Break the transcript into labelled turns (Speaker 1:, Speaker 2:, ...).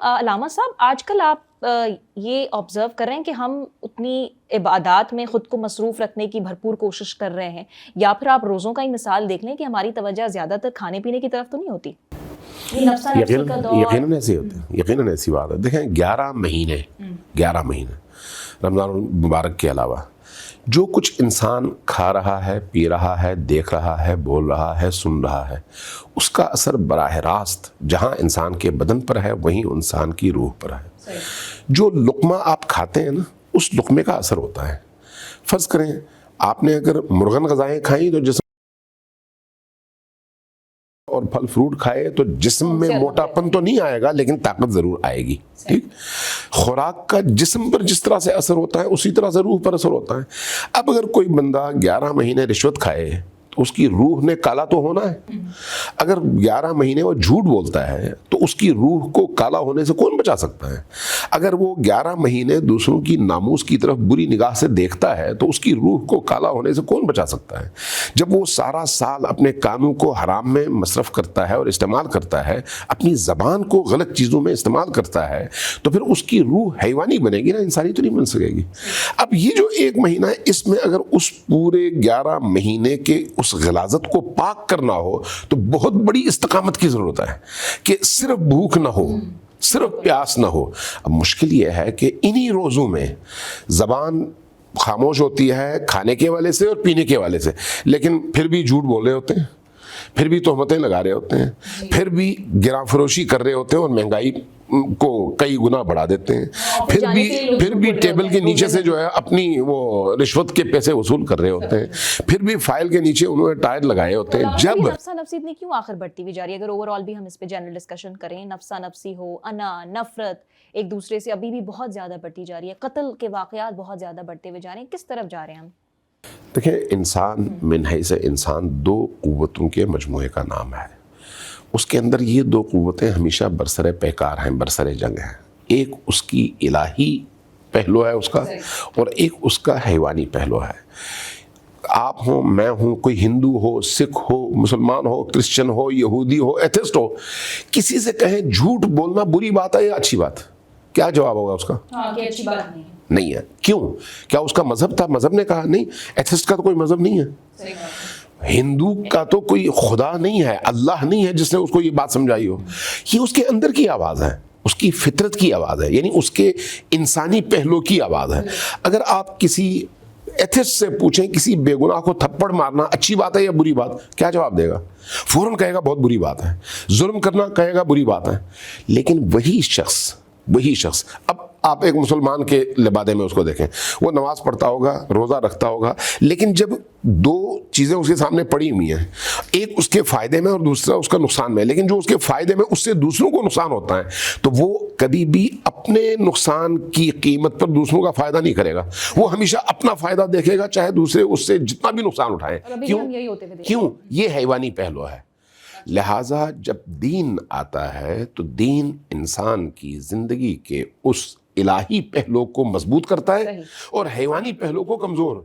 Speaker 1: علامہ صاحب آج کل آپ یہ آبزرو کر رہے ہیں کہ ہم اتنی عبادات میں خود کو مصروف رکھنے کی بھرپور کوشش کر رہے ہیں، یا پھر آپ روزوں کا ہی مثال دیکھ لیں کہ ہماری توجہ زیادہ تر کھانے پینے کی طرف تو نہیں ہوتی؟
Speaker 2: یقیناً ایسے ہوتے ہیں، یقیناً ایسی بات ہے. دیکھیں 11 مہینے رمضان المبارک کے علاوہ جو کچھ انسان کھا رہا ہے، پی رہا ہے، دیکھ رہا ہے، بول رہا ہے، سن رہا ہے، اس کا اثر براہ راست جہاں انسان کے بدن پر ہے وہیں انسان کی روح پر ہے. جو لقمہ آپ کھاتے ہیں نا، اس لقمے کا اثر ہوتا ہے. فرض کریں آپ نے اگر مرغن غذائیں کھائیں تو جسم اور پھل فروٹ کھائے تو جسم میں موٹا پن تو نہیں آئے گا لیکن طاقت ضرور آئے گی. ٹھیک، خوراک کا جسم پر جس طرح سے اثر ہوتا ہے اسی طرح سے روح پر اثر ہوتا ہے. اب اگر کوئی بندہ 11 مہینے رشوت کھائے تو اس کی روح نے کالا تو ہونا ہے. اگر 11 مہینے وہ جھوٹ بولتا ہے تو اس کی روح کو کالا ہونے سے کون بچا سکتا ہے؟ اگر وہ 11 مہینے دوسروں کی ناموس کی طرف بری نگاہ سے دیکھتا ہے تو اس کی روح کو کالا ہونے سے کون بچا سکتا ہے؟ جب وہ سارا سال اپنے کانوں کو حرام میں مصرف کرتا ہے اور استعمال کرتا ہے، اپنی زبان کو غلط چیزوں میں استعمال کرتا ہے، تو پھر اس کی روح حیوانی بنے گی نا، انسانی تو نہیں بن سکے گی. اب یہ جو 1 مہینہ ہے، اس میں اگر اس پورے 11 مہینے کے اس غلاظت کو پاک کرنا ہو تو بہت بڑی استقامت کی ضرورت ہے کہ صرف بھوک نہ ہو، صرف پیاس نہ ہو. اب مشکل یہ ہے کہ انہی روزوں میں زبان خاموش ہوتی ہے کھانے کے والے سے اور پینے کے والے سے، لیکن پھر بھی جھوٹ بول رہے ہوتے ہیں، پھر بھی تہمتیں لگا رہے ہوتے ہیں، پھر بھی گراں فروشی کر رہے ہوتے ہیں اور مہنگائی کو کئی گنا بڑھا دیتے ہیں، پھر بھی ٹیبل کے نیچے سے جو ہے اپنی وہ رشوت کے پیسے وصول کر رہے ہوتے ہیں، پھر بھی فائل کے نیچے انہوں نے ٹائر لگائے ہوتے ہیں. جب
Speaker 1: نفسا نفسی اتنی کیوں آخر بڑھتی ہوئی جا رہی ہے؟ اگر اوور آل بھی ہم اس پہ جنرل ڈسکشن کریں، نفسا نفسی ہو، انا، نفرت ایک دوسرے سے ابھی بھی بہت زیادہ بڑھتی جا رہی ہے، قتل کے واقعات بہت زیادہ بڑھتے ہوئے جا رہے ہیں، کس طرف جا رہے ہیں ہم؟
Speaker 2: دیکھیں، انسان من حیث انسان 2 قوتوں کے مجموعے کا نام ہے. اس کے اندر یہ 2 قوتیں ہمیشہ برسر پیکار ہیں، برسر جنگ ہیں. ایک اس کی الہی پہلو ہے اس کا، اور ایک اس کا حیوانی پہلو ہے. آپ ہوں، میں ہوں، کوئی ہندو ہو، سکھ ہو، مسلمان ہو، کرسچن ہو، یہودی ہو، ایتھسٹ ہو، کسی سے کہیں جھوٹ بولنا بری بات ہے یا اچھی بات؟ کیا جواب ہوگا اس کا؟
Speaker 1: کہ اچھی بات
Speaker 2: نہیں ہے. کیوں؟ کیا اس کا مذہب تھا؟ مذہب نے کہا؟ نہیں. ایتھسٹ کا تو کوئی مذہب نہیں ہے. ہندو کا تو کوئی خدا نہیں ہے، اللہ نہیں ہے جس نے اس کو یہ بات سمجھائی ہو. یہ اس کے اندر کی آواز ہے، اس کی فطرت کی آواز ہے، یعنی اس کے انسانی پہلو کی آواز ہے. اگر آپ کسی ایتھسٹ سے پوچھیں کسی بے گناہ کو تھپڑ مارنا اچھی بات ہے یا بری بات، کیا جواب دے گا؟ فوراً کہے گا بہت بری بات ہے. ظلم کرنا کہے گا بری بات ہے. لیکن وہی شخص اب آپ ایک مسلمان کے لبادے میں اس کو دیکھیں، وہ نماز پڑھتا ہوگا، روزہ رکھتا ہوگا، لیکن جب 2 چیزیں اس کے سامنے پڑی ہوئی ہیں، ایک اس کے فائدے میں اور دوسرا اس کا نقصان میں، لیکن جو اس کے فائدے میں اس سے دوسروں کو نقصان ہوتا ہے تو وہ کبھی بھی اپنے نقصان کی قیمت پر دوسروں کا فائدہ نہیں کرے گا. وہ ہمیشہ اپنا فائدہ دیکھے گا، چاہے دوسرے اس سے جتنا بھی نقصان اٹھائیں. کیوں؟ یہ حیوانی پہلو ہے. لہٰذا جب دین آتا ہے تو دین انسان کی زندگی کے اس الہی پہلو کو مضبوط کرتا ہے اور حیوانی پہلو کو کمزور.